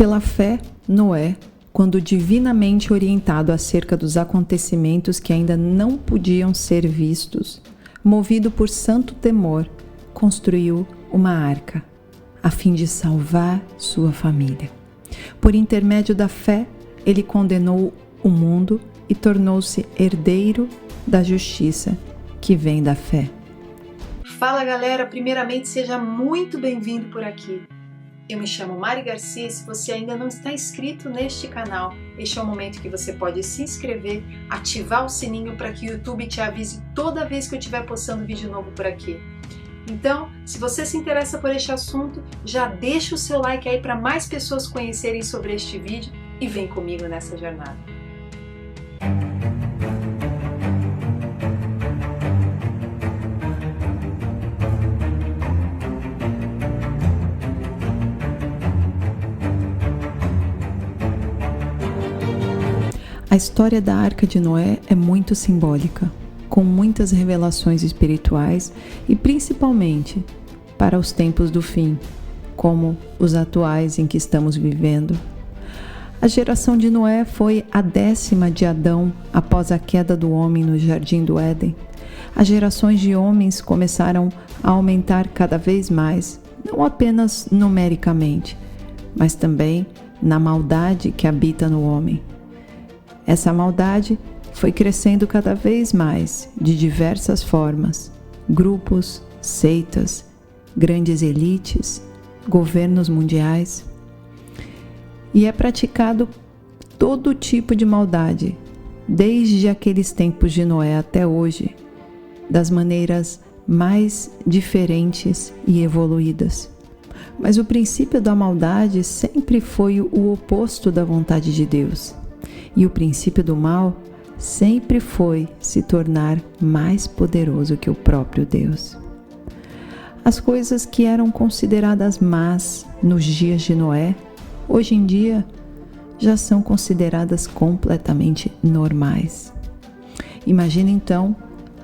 Pela fé, Noé, quando divinamente orientado acerca dos acontecimentos que ainda não podiam ser vistos, movido por santo temor, construiu uma arca, a fim de salvar sua família. Por intermédio da fé, ele condenou o mundo e tornou-se herdeiro da justiça que vem da fé. Fala galera, primeiramente seja muito bem-vindo por aqui. Eu me chamo Mari Garcia e se você ainda não está inscrito neste canal, este é o momento que você pode se inscrever, ativar o sininho para que o YouTube te avise toda vez que eu estiver postando vídeo novo por aqui. Então, se você se interessa por este assunto, já deixa o seu like aí para mais pessoas conhecerem sobre este vídeo e vem comigo nessa jornada. A história da Arca de Noé é muito simbólica, com muitas revelações espirituais e principalmente para os tempos do fim, como os atuais em que estamos vivendo. A geração de Noé foi a 10ª de Adão após a queda do homem no Jardim do Éden. As gerações de homens começaram a aumentar cada vez mais, não apenas numericamente, mas também na maldade que habita no homem. Essa maldade foi crescendo cada vez mais, de diversas formas: grupos, seitas, grandes elites, governos mundiais. E é praticado todo tipo de maldade, desde aqueles tempos de Noé até hoje, das maneiras mais diferentes e evoluídas. Mas o princípio da maldade sempre foi o oposto da vontade de Deus. E o princípio do mal sempre foi se tornar mais poderoso que o próprio Deus. As coisas que eram consideradas más nos dias de Noé, hoje em dia já são consideradas completamente normais. Imagina então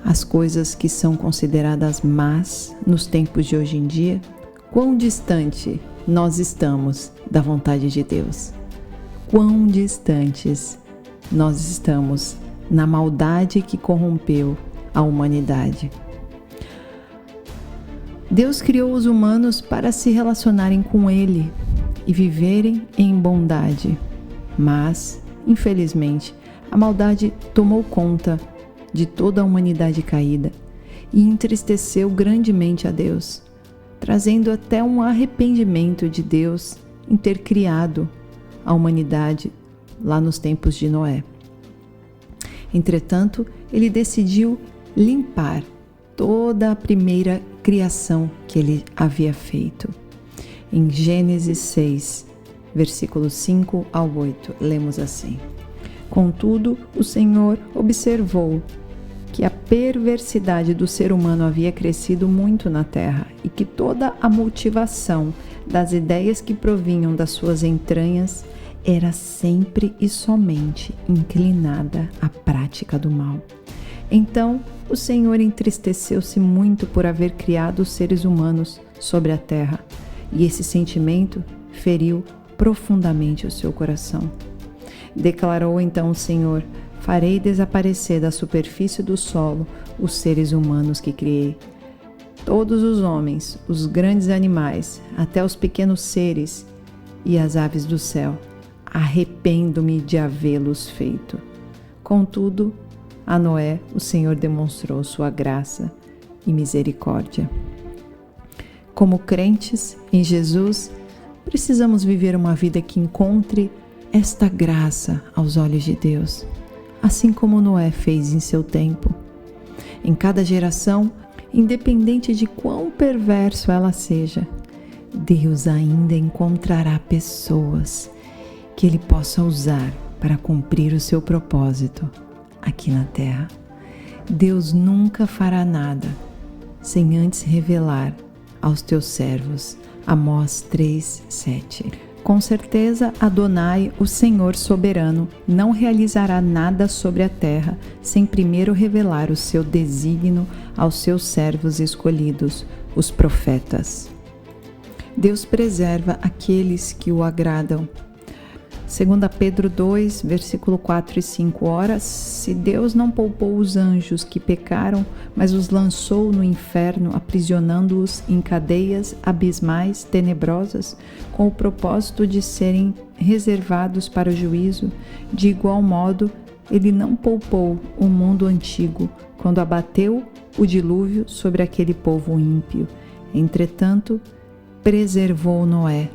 as coisas que são consideradas más nos tempos de hoje em dia, quão distante nós estamos da vontade de Deus. Quão distantes nós estamos na maldade que corrompeu a humanidade. Deus criou os humanos para se relacionarem com Ele e viverem em bondade, mas, infelizmente, a maldade tomou conta de toda a humanidade caída e entristeceu grandemente a Deus, trazendo até um arrependimento de Deus em ter criado a humanidade lá nos tempos de Noé. Entretanto, ele decidiu limpar toda a primeira criação que ele havia feito. Em Gênesis 6, versículos 5 ao 8, lemos assim: Contudo, o Senhor observou que a perversidade do ser humano havia crescido muito na terra e que toda a motivação das ideias que provinham das suas entranhas era sempre e somente inclinada à prática do mal. Então, o Senhor entristeceu-se muito por haver criado os seres humanos sobre a terra, e esse sentimento feriu profundamente o seu coração. Declarou então o Senhor: Farei desaparecer da superfície do solo os seres humanos que criei. Todos os homens, os grandes animais, até os pequenos seres e as aves do céu. Arrependo-me de havê-los feito. Contudo, a Noé o Senhor demonstrou sua graça e misericórdia. Como crentes em Jesus, precisamos viver uma vida que encontre esta graça aos olhos de Deus, assim como Noé fez em seu tempo. Em cada geração, independente de quão perverso ela seja, Deus ainda encontrará pessoas que Ele possa usar para cumprir o seu propósito aqui na terra. Deus nunca fará nada sem antes revelar aos teus servos. Amós 3:7. Com certeza, Adonai, o Senhor soberano, não realizará nada sobre a terra sem primeiro revelar o seu desígnio aos seus servos escolhidos, os profetas. Deus preserva aqueles que o agradam 2 Pedro 2, versículo 4 e 5. Ora, se Deus não poupou os anjos que pecaram, mas os lançou no inferno, aprisionando-os em cadeias abismais tenebrosas, com o propósito de serem reservados para o juízo, de igual modo, Ele não poupou o mundo antigo, quando abateu o dilúvio sobre aquele povo ímpio. Entretanto, preservou Noé,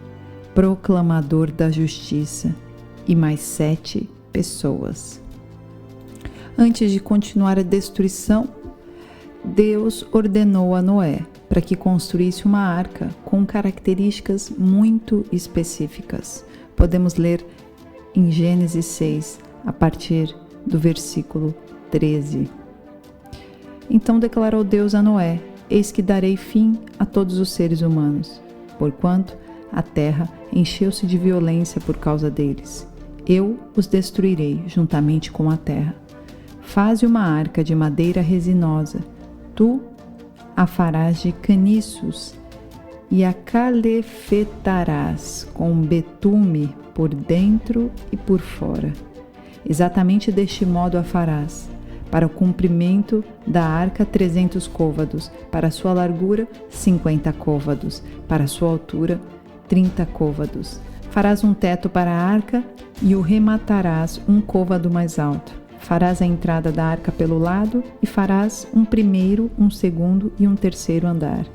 proclamador da justiça, e mais 7 pessoas. Antes de continuar a destruição, Deus ordenou a Noé para que construísse uma arca com características muito específicas. Podemos ler em Gênesis 6, a partir do versículo 13. Então declarou Deus a Noé: Eis que darei fim a todos os seres humanos, porquanto a terra encheu-se de violência por causa deles. Eu os destruirei juntamente com a terra. Faze uma arca de madeira resinosa. Tu a farás de caniços e a calefetarás com betume por dentro e por fora. Exatamente deste modo a farás. Para o comprimento da arca 300 côvados, para a sua largura 50 côvados, para a sua altura 30 côvados. Farás um teto para a arca e o rematarás um côvado mais alto. Farás a entrada da arca pelo lado e farás um primeiro, um segundo e um terceiro andar.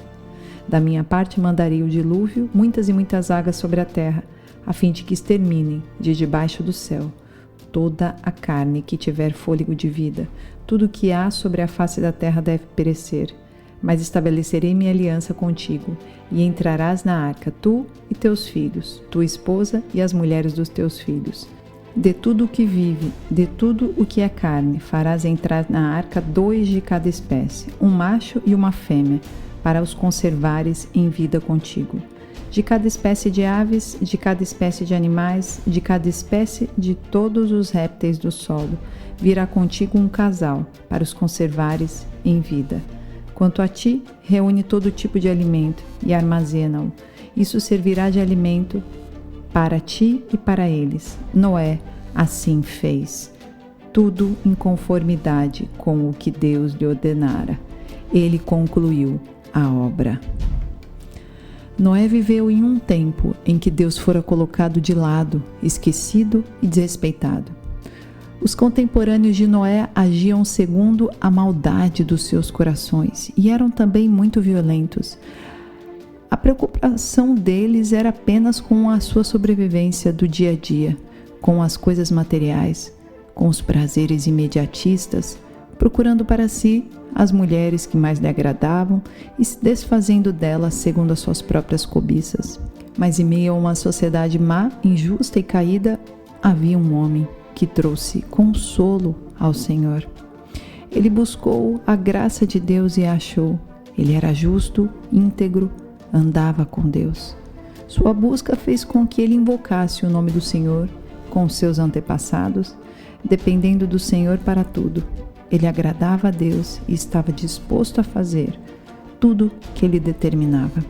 Da minha parte mandarei o dilúvio, muitas e muitas águas sobre a terra, a fim de que exterminem de debaixo do céu toda a carne que tiver fôlego de vida. Tudo o que há sobre a face da terra deve perecer. Mas estabelecerei minha aliança contigo, e entrarás na arca, tu e teus filhos, tua esposa e as mulheres dos teus filhos. De tudo o que vive, de tudo o que é carne, farás entrar na arca 2 de cada espécie, um macho e uma fêmea, para os conservares em vida contigo. De cada espécie de aves, de cada espécie de animais, de cada espécie de todos os répteis do solo, virá contigo um casal, para os conservares em vida. Quanto a ti, reúne todo tipo de alimento e armazena-o. Isso servirá de alimento para ti e para eles. Noé assim fez, tudo em conformidade com o que Deus lhe ordenara. Ele concluiu a obra. Noé viveu em um tempo em que Deus fora colocado de lado, esquecido e desrespeitado. Os contemporâneos de Noé agiam segundo a maldade dos seus corações e eram também muito violentos. A preocupação deles era apenas com a sua sobrevivência do dia a dia, com as coisas materiais, com os prazeres imediatistas, procurando para si as mulheres que mais lhe agradavam e se desfazendo delas segundo as suas próprias cobiças. Mas em meio a uma sociedade má, injusta e caída, havia um homem que trouxe consolo ao Senhor. Ele buscou a graça de Deus e a achou. Ele era justo, íntegro, andava com Deus. Sua busca fez com que ele invocasse o nome do Senhor com seus antepassados, dependendo do Senhor para tudo. Ele agradava a Deus e estava disposto a fazer tudo que ele determinava.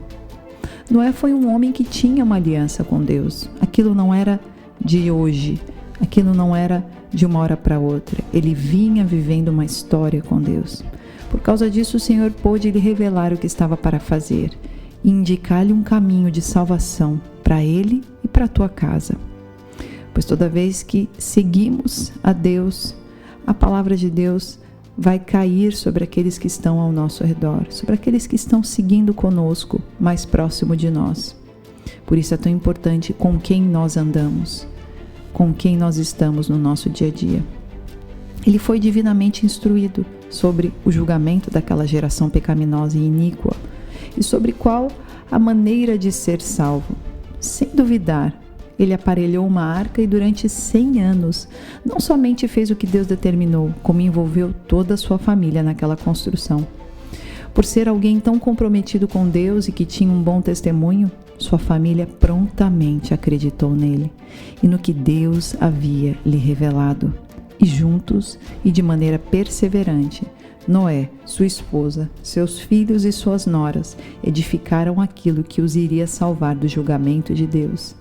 Noé foi um homem que tinha uma aliança com Deus. Aquilo não era de hoje, aquilo não era de uma hora para outra. Ele vinha vivendo uma história com Deus. Por causa disso, o Senhor pôde lhe revelar o que estava para fazer e indicar-lhe um caminho de salvação para ele e para a tua casa. Pois toda vez que seguimos a Deus, a palavra de Deus vai cair sobre aqueles que estão ao nosso redor, sobre aqueles que estão seguindo conosco, mais próximo de nós. Por isso é tão importante com quem nós andamos, com quem nós estamos no nosso dia a dia. Ele foi divinamente instruído sobre o julgamento daquela geração pecaminosa e iníqua e sobre qual a maneira de ser salvo. Sem duvidar, ele aparelhou uma arca e durante 100 anos não somente fez o que Deus determinou, como envolveu toda a sua família naquela construção. Por ser alguém tão comprometido com Deus e que tinha um bom testemunho, sua família prontamente acreditou nele e no que Deus havia lhe revelado. E juntos e de maneira perseverante, Noé, sua esposa, seus filhos e suas noras edificaram aquilo que os iria salvar do julgamento de Deus.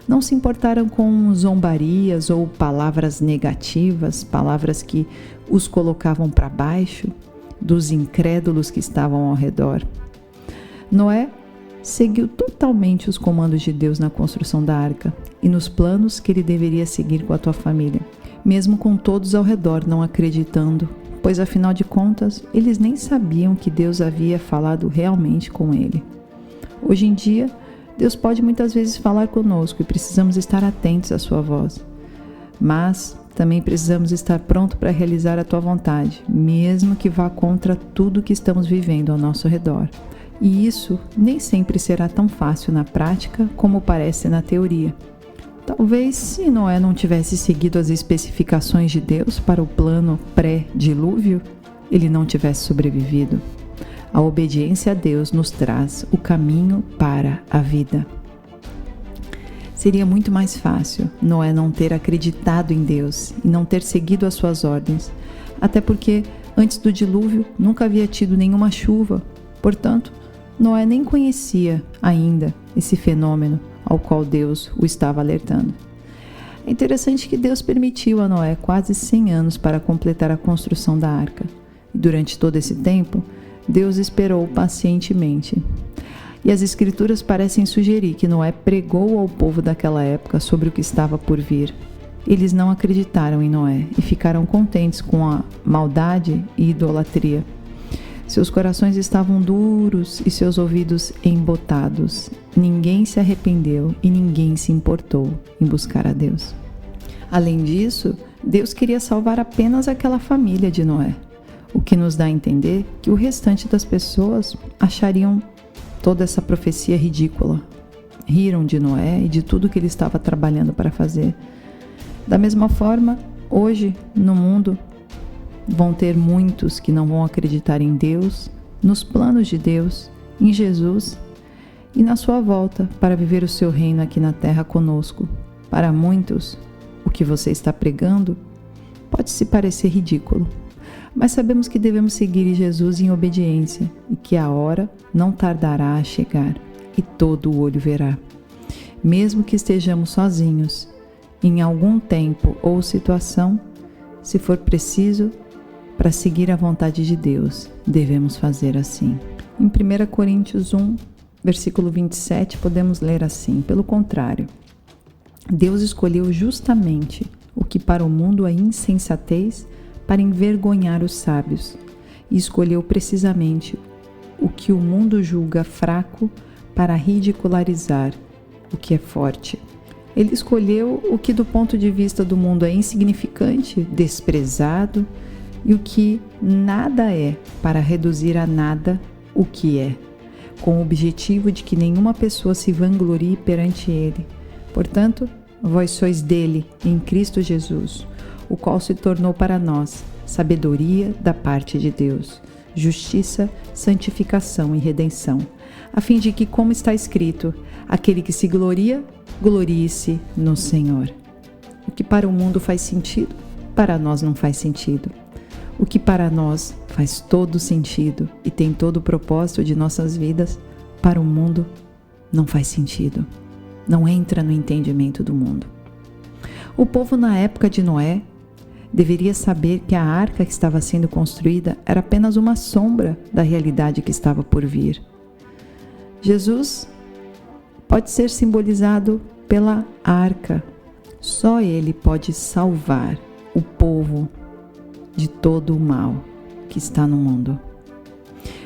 Não se importaram com zombarias ou palavras negativas, palavras que os colocavam para baixo dos incrédulos que estavam ao redor. Noé seguiu totalmente os comandos de Deus na construção da arca e nos planos que ele deveria seguir com a tua família, mesmo com todos ao redor não acreditando, pois afinal de contas, eles nem sabiam que Deus havia falado realmente com ele. Hoje em dia, Deus pode muitas vezes falar conosco e precisamos estar atentos à sua voz. Mas também precisamos estar pronto para realizar a tua vontade, mesmo que vá contra tudo que estamos vivendo ao nosso redor. E isso nem sempre será tão fácil na prática como parece na teoria. Talvez se Noé não tivesse seguido as especificações de Deus para o plano pré-dilúvio, ele não tivesse sobrevivido. A obediência a Deus nos traz o caminho para a vida. Seria muito mais fácil Noé não ter acreditado em Deus e não ter seguido as suas ordens, até porque antes do dilúvio nunca havia tido nenhuma chuva, portanto, Noé nem conhecia ainda esse fenômeno ao qual Deus o estava alertando. É interessante que Deus permitiu a Noé quase 100 anos para completar a construção da arca. E durante todo esse tempo, Deus esperou pacientemente. E as Escrituras parecem sugerir que Noé pregou ao povo daquela época sobre o que estava por vir. Eles não acreditaram em Noé e ficaram contentes com a maldade e idolatria. Seus corações estavam duros e seus ouvidos embotados. Ninguém se arrependeu e ninguém se importou em buscar a Deus. Além disso, Deus queria salvar apenas aquela família de Noé, o que nos dá a entender que o restante das pessoas achariam toda essa profecia ridícula. Riram de Noé e de tudo que ele estava trabalhando para fazer. Da mesma forma, hoje, no mundo, vão ter muitos que não vão acreditar em Deus, nos planos de Deus, em Jesus e na sua volta para viver o seu reino aqui na terra conosco. Para muitos, o que você está pregando pode se parecer ridículo, mas sabemos que devemos seguir Jesus em obediência e que a hora não tardará a chegar e todo o olho verá. Mesmo que estejamos sozinhos, em algum tempo ou situação, se for preciso, para seguir a vontade de Deus, devemos fazer assim. Em 1 Coríntios 1, versículo 27, podemos ler assim: pelo contrário, Deus escolheu justamente o que para o mundo é insensatez para envergonhar os sábios, e escolheu precisamente o que o mundo julga fraco para ridicularizar o que é forte. Ele escolheu o que do ponto de vista do mundo é insignificante, desprezado, e o que nada é, para reduzir a nada o que é, com o objetivo de que nenhuma pessoa se vanglorie perante ele. Portanto, vós sois dele, em Cristo Jesus, o qual se tornou para nós sabedoria da parte de Deus, justiça, santificação e redenção, a fim de que, como está escrito, aquele que se gloria, glorie-se no Senhor. O que para o mundo faz sentido, para nós não faz sentido. O que para nós faz todo sentido e tem todo o propósito de nossas vidas, para o mundo não faz sentido. Não entra no entendimento do mundo. O povo na época de Noé deveria saber que a arca que estava sendo construída era apenas uma sombra da realidade que estava por vir. Jesus pode ser simbolizado pela arca. Só ele pode salvar o povo de todo o mal que está no mundo.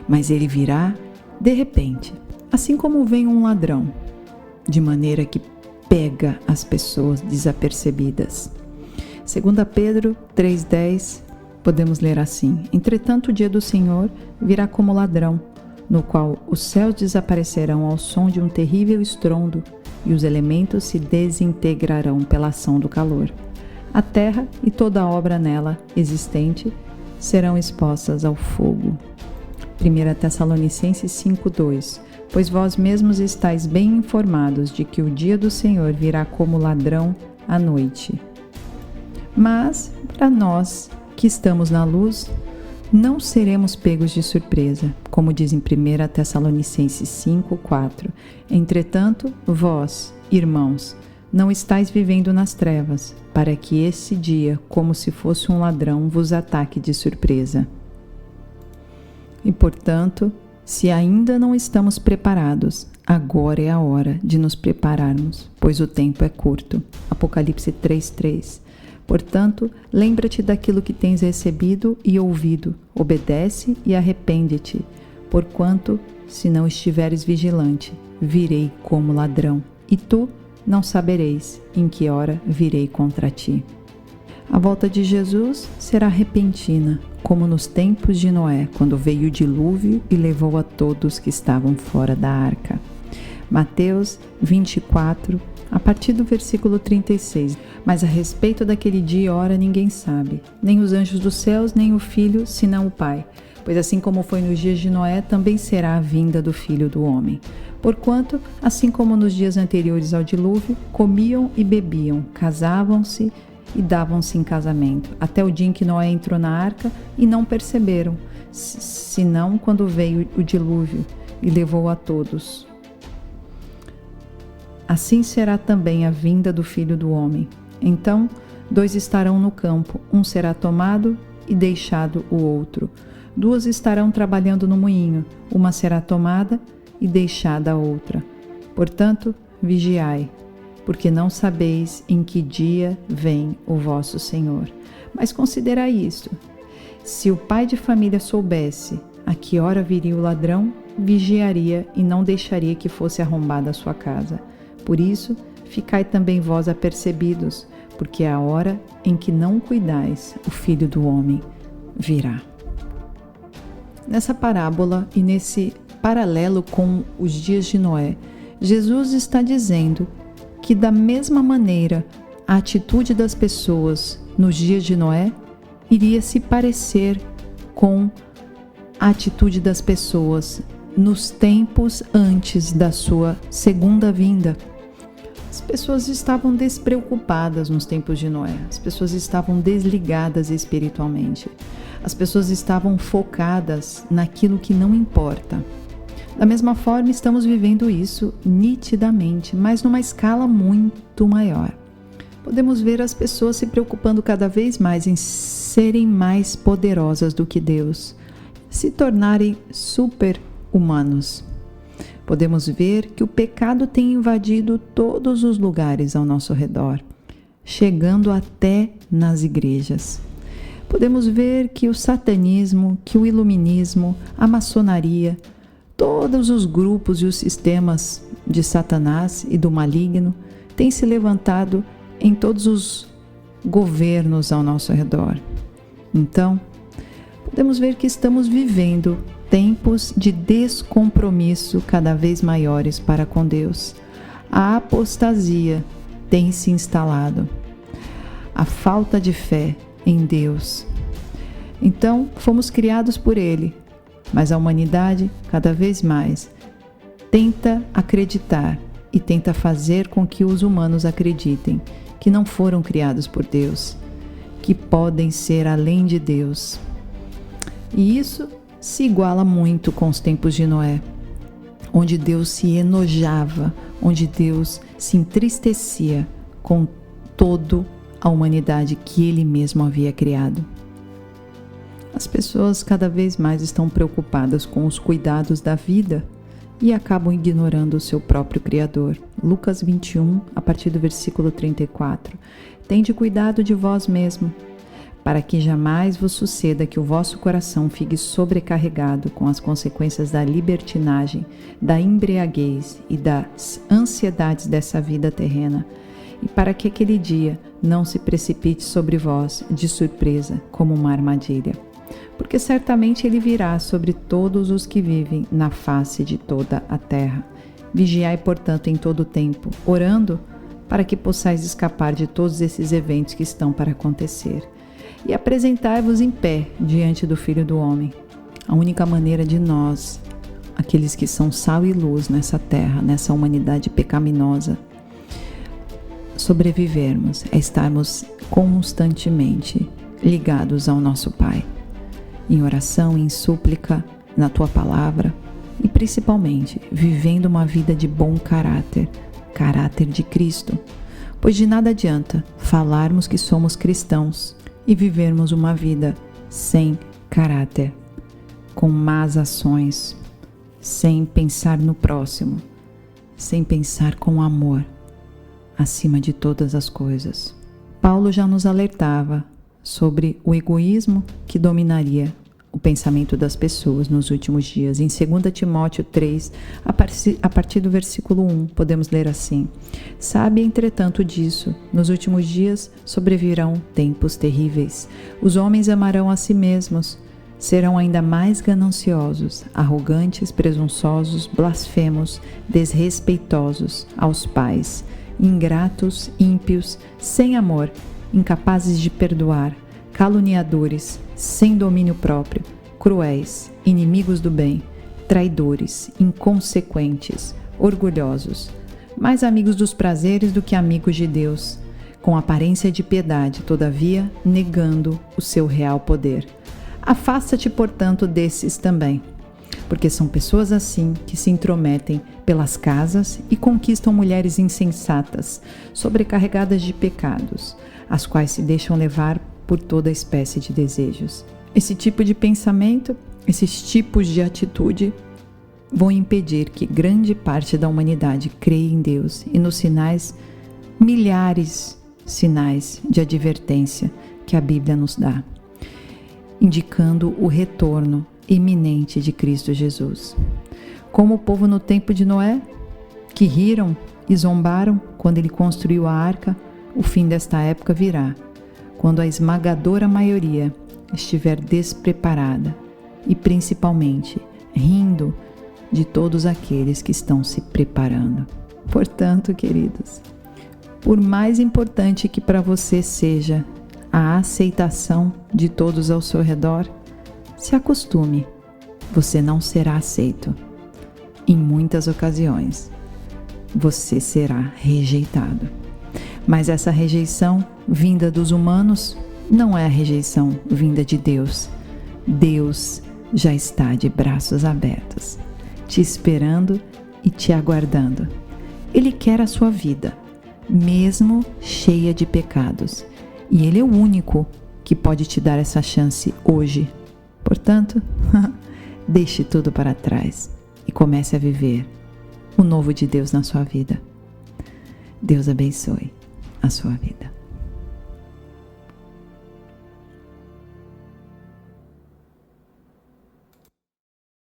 Mas ele virá de repente, assim como vem um ladrão, de maneira que pega as pessoas desapercebidas. 2 Pedro 3,10, podemos ler assim: entretanto o dia do Senhor virá como ladrão, no qual os céus desaparecerão ao som de um terrível estrondo e os elementos se desintegrarão pela ação do calor. A terra e toda a obra nela existente serão expostas ao fogo. 1 Tessalonicenses 5,2: pois vós mesmos estáis bem informados de que o dia do Senhor virá como ladrão à noite. Mas, para nós que estamos na luz, não seremos pegos de surpresa, como diz em 1 Tessalonicenses 5,4: entretanto, vós, irmãos, não estáis vivendo nas trevas, para que esse dia, como se fosse um ladrão, vos ataque de surpresa. E, portanto, se ainda não estamos preparados, agora é a hora de nos prepararmos, pois o tempo é curto. Apocalipse 3:3. Portanto, lembra-te daquilo que tens recebido e ouvido, obedece e arrepende-te, porquanto, se não estiveres vigilante, virei como ladrão, e tu não sabereis em que hora virei contra ti. A volta de Jesus será repentina, como nos tempos de Noé, quando veio o dilúvio e levou a todos que estavam fora da arca. Mateus 24, a partir do versículo 36. Mas a respeito daquele dia e hora ninguém sabe, nem os anjos dos céus, nem o Filho, senão o Pai. Pois assim como foi nos dias de Noé, também será a vinda do Filho do Homem. Porquanto, assim como nos dias anteriores ao dilúvio, comiam e bebiam, casavam-se e davam-se em casamento, até o dia em que Noé entrou na arca, e não perceberam, senão quando veio o dilúvio e levou a todos. Assim será também a vinda do Filho do Homem. Então, 2 estarão no campo, um será tomado e deixado o outro. 2 estarão trabalhando no moinho, uma será tomada e deixada a outra. Portanto, vigiai, porque não sabeis em que dia vem o vosso Senhor. Mas considerai isto: se o pai de família soubesse a que hora viria o ladrão, vigiaria e não deixaria que fosse arrombada a sua casa. Por isso, ficai também vós apercebidos, porque é a hora em que não cuidais, o Filho do Homem virá. Nessa parábola e nesse paralelo com os dias de Noé, Jesus está dizendo que, da mesma maneira, a atitude das pessoas nos dias de Noé iria se parecer com a atitude das pessoas nos tempos antes da sua segunda vinda. As pessoas estavam despreocupadas nos tempos de Noé, as pessoas estavam desligadas espiritualmente, as pessoas estavam focadas naquilo que não importa. Da mesma forma, estamos vivendo isso nitidamente, mas numa escala muito maior. Podemos ver as pessoas se preocupando cada vez mais em serem mais poderosas do que Deus, se tornarem super-humanos. Podemos ver que o pecado tem invadido todos os lugares ao nosso redor, chegando até nas igrejas. Podemos ver que o satanismo, que o iluminismo, a maçonaria, todos os grupos e os sistemas de Satanás e do maligno têm se levantado em todos os governos ao nosso redor. Então, podemos ver que estamos vivendo tempos de descompromisso cada vez maiores para com Deus. A apostasia tem se instalado, a falta de fé em Deus. Então, fomos criados por Ele, mas a humanidade, cada vez mais, tenta acreditar e tenta fazer com que os humanos acreditem que não foram criados por Deus, que podem ser além de Deus. E isso se iguala muito com os tempos de Noé, onde Deus se enojava, onde Deus se entristecia com toda a humanidade que Ele mesmo havia criado. As pessoas cada vez mais estão preocupadas com os cuidados da vida e acabam ignorando o seu próprio Criador. Lucas 21, a partir do versículo 34. Tende cuidado de vós mesmo, para que jamais vos suceda que o vosso coração fique sobrecarregado com as consequências da libertinagem, da embriaguez e das ansiedades dessa vida terrena, e para que aquele dia não se precipite sobre vós de surpresa como uma armadilha. Porque certamente ele virá sobre todos os que vivem na face de toda a terra. Vigiai, portanto, em todo o tempo, orando para que possais escapar de todos esses eventos que estão para acontecer. E apresentai-vos em pé diante do Filho do Homem. A única maneira de nós, aqueles que são sal e luz nessa terra, nessa humanidade pecaminosa, sobrevivermos é estarmos constantemente ligados ao nosso Pai, em oração, em súplica, na Tua Palavra e principalmente vivendo uma vida de bom caráter, caráter de Cristo, Pois de nada adianta falarmos que somos cristãos e vivermos uma vida sem caráter, com más ações, sem pensar no próximo, sem pensar com amor acima de todas as coisas. Paulo já nos alertava sobre o egoísmo que dominaria o pensamento das pessoas nos últimos dias. Em 2 Timóteo 3, a partir do versículo 1, podemos ler assim: Sabe, entretanto, disso, nos últimos dias sobrevirão tempos terríveis. Os homens amarão a si mesmos, serão ainda mais gananciosos, arrogantes, presunçosos, blasfemos, desrespeitosos aos pais, ingratos, ímpios, sem amor, incapazes de perdoar, caluniadores, sem domínio próprio, cruéis, inimigos do bem, traidores, inconsequentes, orgulhosos, mais amigos dos prazeres do que amigos de Deus, com aparência de piedade, todavia negando o seu real poder. Afasta-te, portanto, desses também, porque são pessoas assim que se intrometem pelas casas e conquistam mulheres insensatas, sobrecarregadas de pecados, as quais se deixam levar por toda espécie de desejos. Esse tipo de pensamento, esses tipos de atitude vão impedir que grande parte da humanidade creia em Deus e nos sinais, milhares sinais de advertência que a Bíblia nos dá, indicando o retorno iminente de Cristo Jesus. Como o povo no tempo de Noé, que riram e zombaram quando ele construiu a arca, o fim desta época virá, quando a esmagadora maioria estiver despreparada e principalmente rindo de todos aqueles que estão se preparando. Portanto, queridos, por mais importante que para você seja a aceitação de todos ao seu redor, se acostume, você não será aceito. Em muitas ocasiões, você será rejeitado. Mas essa rejeição vinda dos humanos não é a rejeição vinda de Deus. Deus já está de braços abertos, te esperando e te aguardando. Ele quer a sua vida, mesmo cheia de pecados. E Ele é o único que pode te dar essa chance hoje. Portanto, deixe tudo para trás e comece a viver o novo de Deus na sua vida. Deus abençoe a sua vida.